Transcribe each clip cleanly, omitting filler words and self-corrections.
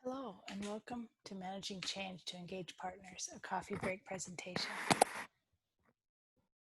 Hello, and welcome to Managing Change to Engage Partners, a coffee break presentation.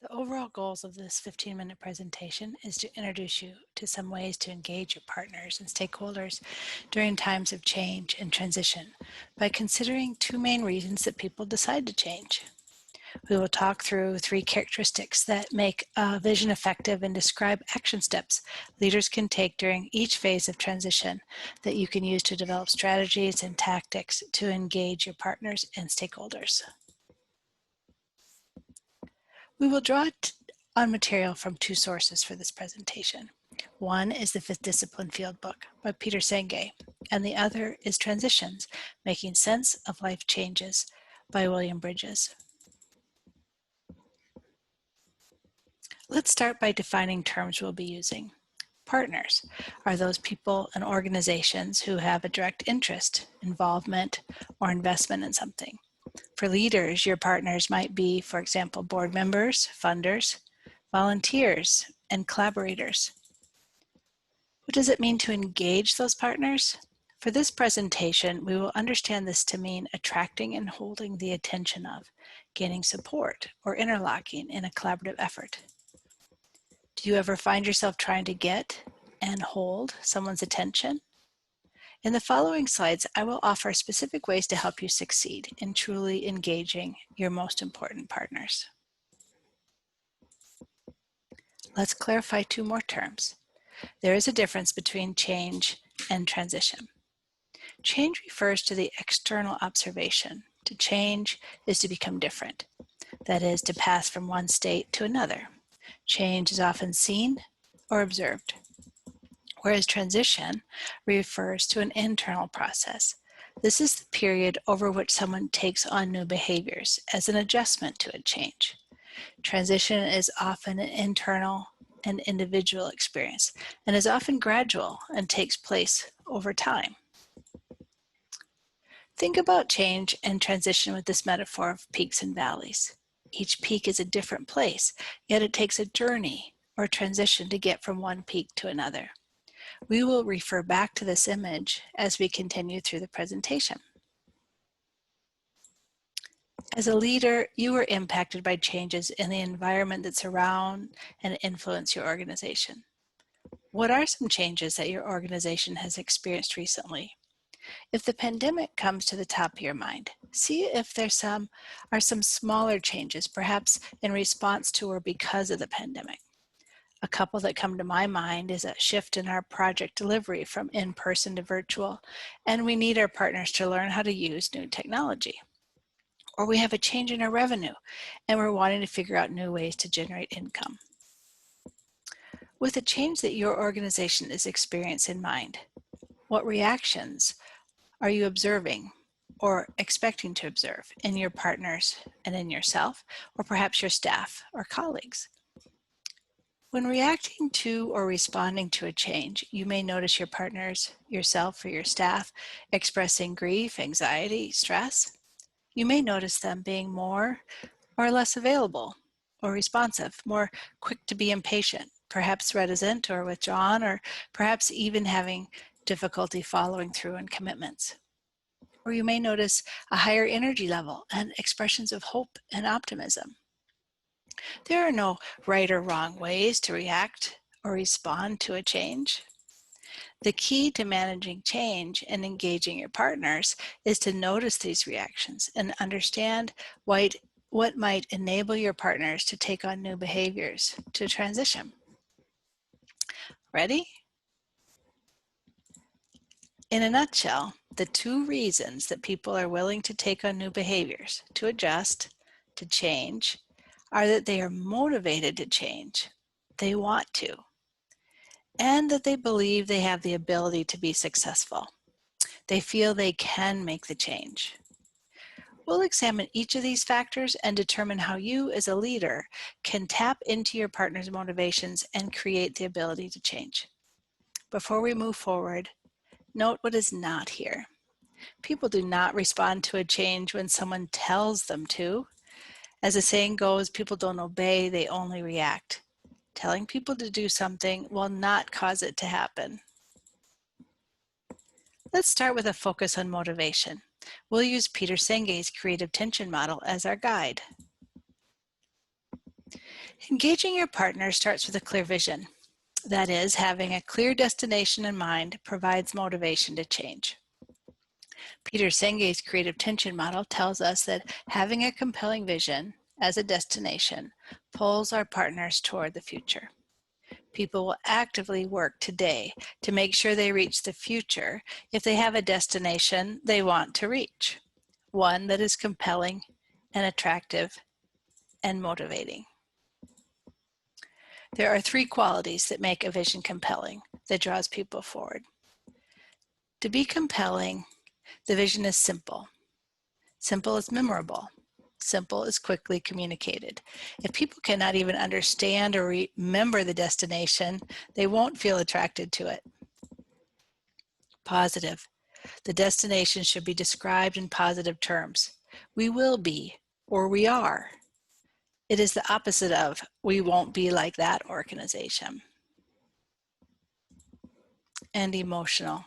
The overall goals of this 15-minute presentation is to introduce you to some ways to engage your partners and stakeholders during times of change and transition by considering two main reasons that people decide to change. We will talk through three characteristics that make a vision effective and describe action steps leaders can take during each phase of transition that you can use to develop strategies and tactics to engage your partners and stakeholders. We will draw on material from two sources for this presentation. One is the Fifth Discipline Field Book by Peter Senge, and the other is Transitions, Making Sense of Life Changes by William Bridges. Let's start by defining terms we'll be using. Partners are those people and organizations who have a direct interest, involvement, or investment in something. For leaders, your partners might be, for example, board members, funders, volunteers, and collaborators. What does it mean to engage those partners? For this presentation, we will understand this to mean attracting and holding the attention of, gaining support, or interlocking in a collaborative effort. Do you ever find yourself trying to get and hold someone's attention? In the following slides, I will offer specific ways to help you succeed in truly engaging your most important partners. Let's clarify two more terms. There is a difference between change and transition. Change refers to the external observation. To change is to become different. That is, to pass from one state to another. Change is often seen or observed, whereas transition refers to an internal process. This is the period over which someone takes on new behaviors as an adjustment to a change. Transition is often an internal and individual experience and is often gradual and takes place over time. Think about change and transition with this metaphor of peaks and valleys. Each peak is a different place, yet it takes a journey or transition to get from one peak to another. We will refer back to this image as we continue through the presentation. As a leader, you are impacted by changes in the environment that surround and influence your organization. What are some changes that your organization has experienced recently? If the pandemic comes to the top of your mind, see if there are some smaller changes, perhaps in response to or because of the pandemic. A couple that come to my mind is a shift in our project delivery from in-person to virtual, and we need our partners to learn how to use new technology. Or we have a change in our revenue, and we're wanting to figure out new ways to generate income. With a change that your organization is experiencing in mind, what reactions are you observing or expecting to observe in your partners and in yourself, or perhaps your staff or colleagues? When reacting to or responding to a change, you may notice your partners, yourself, or your staff expressing grief, anxiety, stress. You may notice them being more or less available or responsive, more quick to be impatient, perhaps reticent or withdrawn, or perhaps even having difficulty following through on commitments. Or you may notice a higher energy level and expressions of hope and optimism. There are no right or wrong ways to react or respond to a change. The key to managing change and engaging your partners is to notice these reactions and understand what might enable your partners to take on new behaviors to transition. Ready? In a nutshell, the two reasons that people are willing to take on new behaviors, to adjust, to change, are that they are motivated to change, they want to, and that they believe they have the ability to be successful. They feel they can make the change. We'll examine each of these factors and determine how you, as a leader, can tap into your partner's motivations and create the ability to change. Before we move forward, note what is not here. People do not respond to a change when someone tells them to. As the saying goes, people don't obey, they only react. Telling people to do something will not cause it to happen. Let's start with a focus on motivation. We'll use Peter Senge's creative tension model as our guide. Engaging your partner starts with a clear vision. That is, having a clear destination in mind provides motivation to change. Peter Senge's creative tension model tells us that having a compelling vision as a destination pulls our partners toward the future. People will actively work today to make sure they reach the future if they have a destination they want to reach, one that is compelling and attractive and motivating. There are three qualities that make a vision compelling, that draws people forward. To be compelling, the vision is simple. Simple is memorable. Simple is quickly communicated. If people cannot even understand or remember the destination, they won't feel attracted to it. Positive. The destination should be described in positive terms. We will be, or we are. It is the opposite of, we won't be like that organization. And emotional.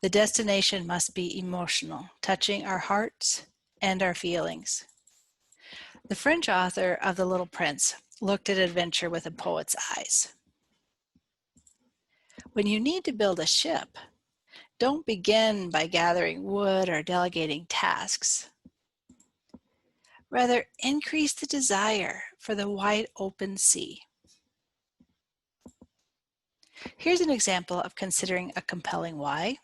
The destination must be emotional, touching our hearts and our feelings. The French author of The Little Prince looked at adventure with a poet's eyes. When you need to build a ship, don't begin by gathering wood or delegating tasks. Rather, increase the desire for the wide open sea. Here's an example of considering a compelling why.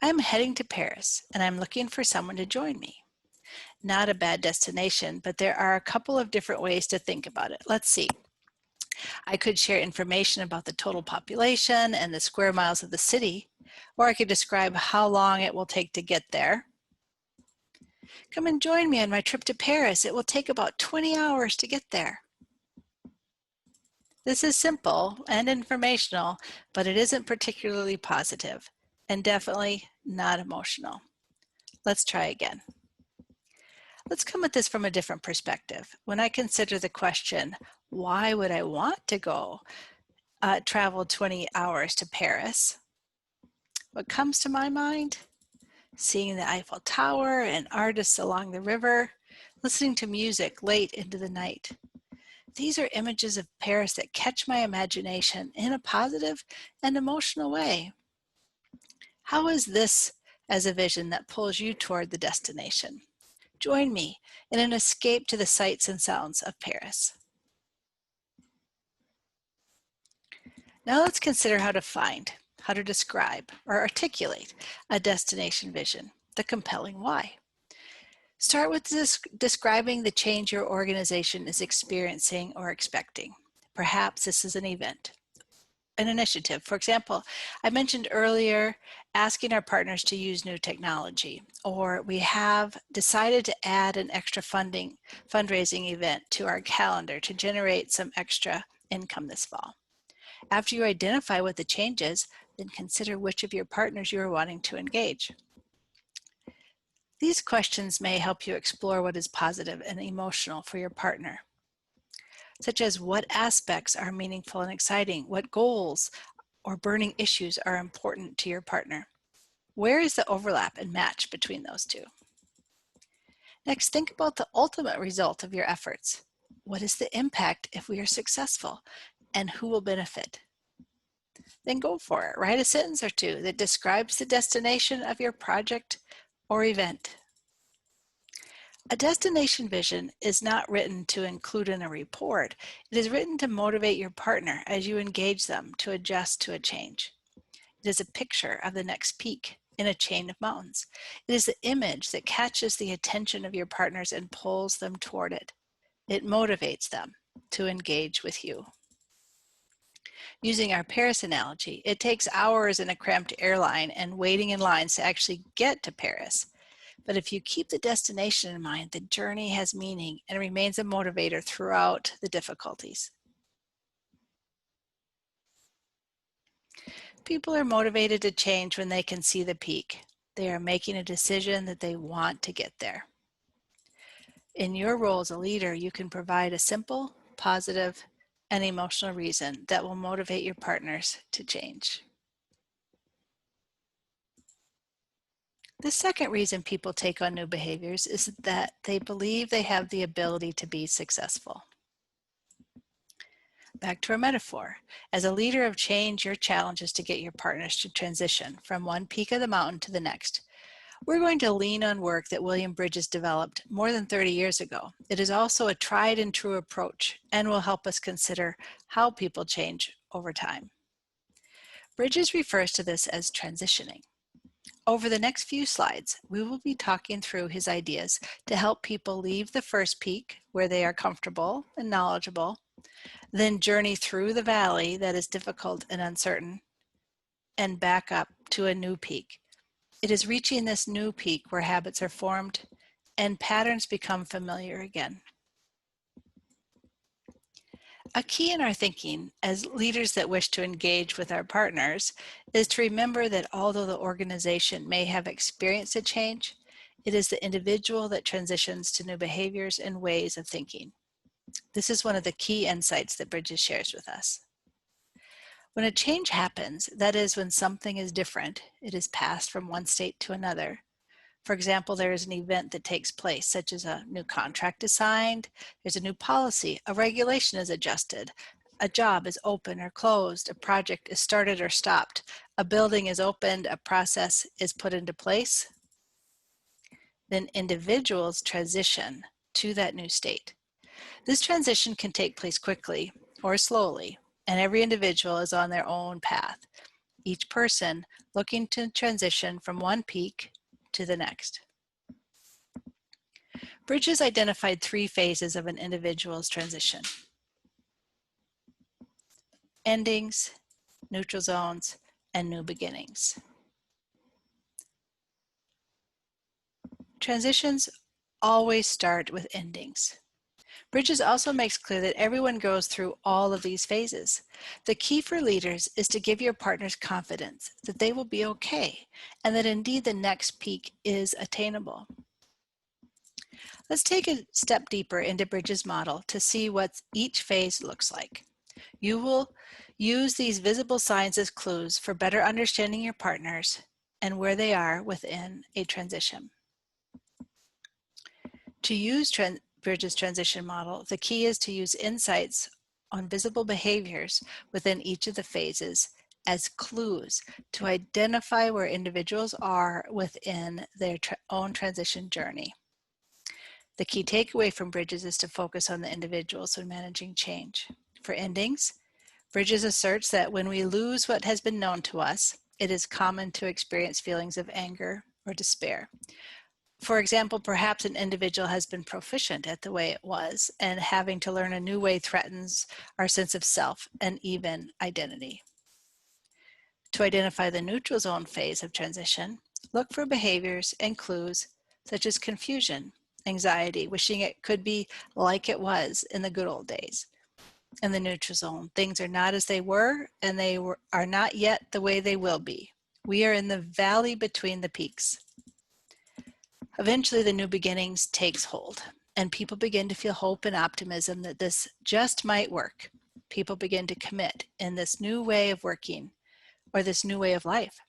I'm heading to Paris and I'm looking for someone to join me. Not a bad destination, but there are a couple of different ways to think about it. Let's see. I could share information about the total population and the square miles of the city, or I could describe how long it will take to get there. Come and join me on my trip to Paris. It will take about 20 hours to get there. This is simple and informational, but it isn't particularly positive and definitely not emotional. Let's try again. Let's come at this from a different perspective. When I consider the question, why would I want to go travel 20 hours to Paris? What comes to my mind? Seeing the Eiffel Tower and artists along the river, listening to music late into the night. These are images of Paris that catch my imagination in a positive and emotional way. How is this as a vision that pulls you toward the destination? Join me in an escape to the sights and sounds of Paris. Now let's consider how to find, how to describe, or articulate a destination vision, the compelling why. Start with describing the change your organization is experiencing or expecting. Perhaps this is an event, an initiative. For example, I mentioned earlier asking our partners to use new technology, or we have decided to add an extra fundraising event to our calendar to generate some extra income this fall. After you identify what the change is, then consider which of your partners you are wanting to engage. These questions may help you explore what is positive and emotional for your partner, such as what aspects are meaningful and exciting, what goals or burning issues are important to your partner. Where is the overlap and match between those two? Next, think about the ultimate result of your efforts. What is the impact if we are successful, and who will benefit? Then go for it. Write a sentence or two that describes the destination of your project or event. A destination vision is not written to include in a report. It is written to motivate your partner as you engage them to adjust to a change. It is a picture of the next peak in a chain of mountains. It is the image that catches the attention of your partners and pulls them toward it. It motivates them to engage with you. Using our Paris analogy, it takes hours in a cramped airline and waiting in lines to actually get to Paris. But if you keep the destination in mind, the journey has meaning and remains a motivator throughout the difficulties. People are motivated to change when they can see the peak. They are making a decision that they want to get there. In your role as a leader, you can provide a simple, positive, and emotional reason that will motivate your partners to change. The second reason people take on new behaviors is that they believe they have the ability to be successful. Back to our metaphor. As a leader of change, your challenge is to get your partners to transition from one peak of the mountain to the next. We're going to lean on work that William Bridges developed more than 30 years ago. It is also a tried and true approach and will help us consider how people change over time. Bridges refers to this as transitioning. Over the next few slides, we will be talking through his ideas to help people leave the first peak where they are comfortable and knowledgeable, then journey through the valley that is difficult and uncertain, and back up to a new peak. It is reaching this new peak where habits are formed and patterns become familiar again. A key in our thinking as leaders that wish to engage with our partners is to remember that although the organization may have experienced a change, it is the individual that transitions to new behaviors and ways of thinking. This is one of the key insights that Bridges shares with us. When a change happens, that is, when something is different, it is passed from one state to another. For example, there is an event that takes place, such as a new contract is signed, there's a new policy, a regulation is adjusted, a job is opened or closed, a project is started or stopped, a building is opened, a process is put into place. Then individuals transition to that new state. This transition can take place quickly or slowly, and every individual is on their own path, each person looking to transition from one peak to the next. Bridges identified 3 phases of an individual's transition: endings, neutral zones, and new beginnings. Transitions always start with endings. Bridges also makes clear that everyone goes through all of these phases. The key for leaders is to give your partners confidence that they will be okay and that indeed the next peak is attainable. Let's take a step deeper into Bridges' model to see what each phase looks like. You will use these visible signs as clues for better understanding your partners and where they are within a transition. To use Bridges' transition model, the key is to use insights on visible behaviors within each of the phases as clues to identify where individuals are within their own transition journey. The key takeaway from Bridges is to focus on the individuals when managing change. For endings, Bridges asserts that when we lose what has been known to us, it is common to experience feelings of anger or despair. For example, perhaps an individual has been proficient at the way it was, and having to learn a new way threatens our sense of self and even identity. To identify the neutral zone phase of transition, look for behaviors and clues such as confusion, anxiety, wishing it could be like it was in the good old days. In the neutral zone, things are not as they were, and they are not yet the way they will be. We are in the valley between the peaks. Eventually, the new beginnings takes hold, and people begin to feel hope and optimism that this just might work. People begin to commit in this new way of working or this new way of life.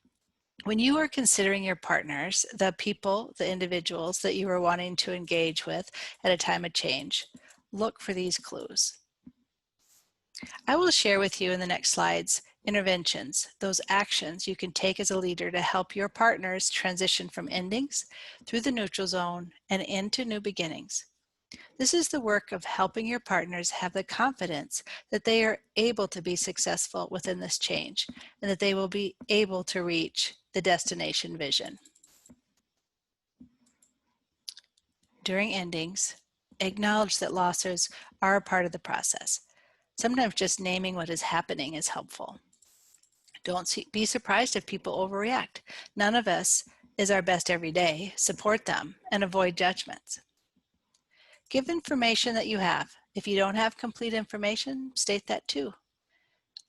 When you are considering your partners, the people, the individuals that you are wanting to engage with at a time of change, look for these clues. I will share with you in the next slides interventions, those actions you can take as a leader to help your partners transition from endings through the neutral zone and into new beginnings. This is the work of helping your partners have the confidence that they are able to be successful within this change and that they will be able to reach the destination vision. During endings, acknowledge that losses are a part of the process. Sometimes just naming what is happening is helpful. Don't be surprised if people overreact. None of us is our best every day. Support them and avoid judgments. Give information that you have. If you don't have complete information, state that too.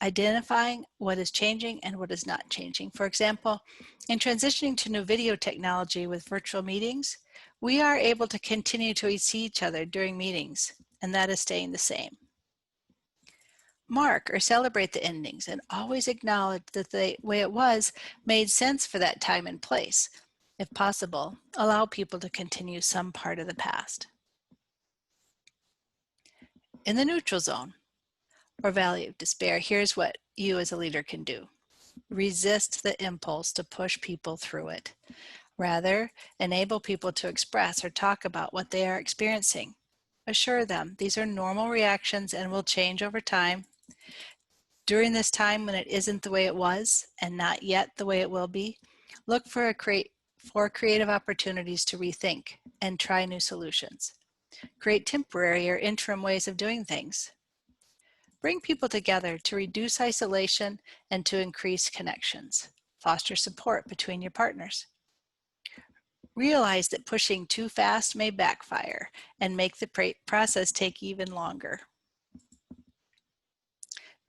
Identifying what is changing and what is not changing. For example, in transitioning to new video technology with virtual meetings, we are able to continue to see each other during meetings, and that is staying the same. Mark or celebrate the endings and always acknowledge that the way it was made sense for that time and place. If possible, allow people to continue some part of the past. In the neutral zone, or valley of despair, here's what you as a leader can do. Resist the impulse to push people through it. Rather, enable people to express or talk about what they are experiencing. Assure them these are normal reactions and will change over time. During this time when it isn't the way it was and not yet the way it will be, look for creative opportunities to rethink and try new solutions. Create temporary or interim ways of doing things. Bring people together to reduce isolation and to increase connections. Foster support between your partners. Realize that pushing too fast may backfire and make the process take even longer.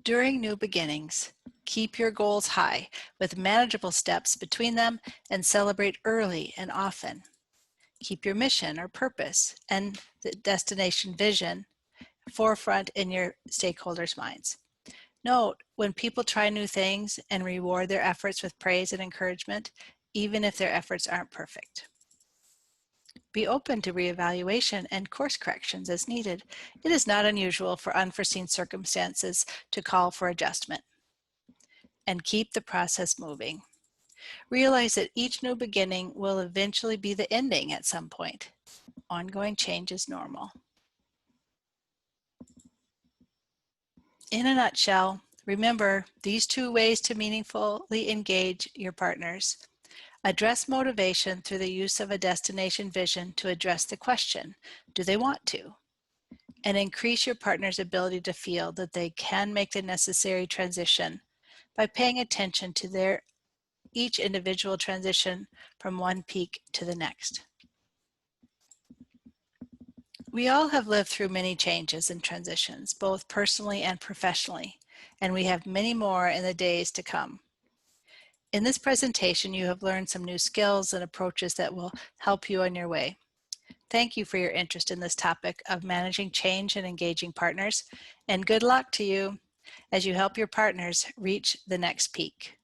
During new beginnings, keep your goals high with manageable steps between them and celebrate early and often. Keep your mission or purpose and the destination vision forefront in your stakeholders' minds. Note when people try new things and reward their efforts with praise and encouragement, even if their efforts aren't perfect. Be open to reevaluation and course corrections as needed. It is not unusual for unforeseen circumstances to call for adjustment. And keep the process moving. Realize that each new beginning will eventually be the ending at some point. Ongoing change is normal. In a nutshell, remember these 2 ways to meaningfully engage your partners. Address motivation through the use of a destination vision to address the question, do they want to? And increase your partner's ability to feel that they can make the necessary transition by paying attention to each individual transition from one peak to the next. We all have lived through many changes and transitions, both personally and professionally, and we have many more in the days to come. In this presentation, you have learned some new skills and approaches that will help you on your way. Thank you for your interest in this topic of managing change and engaging partners, and good luck to you as you help your partners reach the next peak.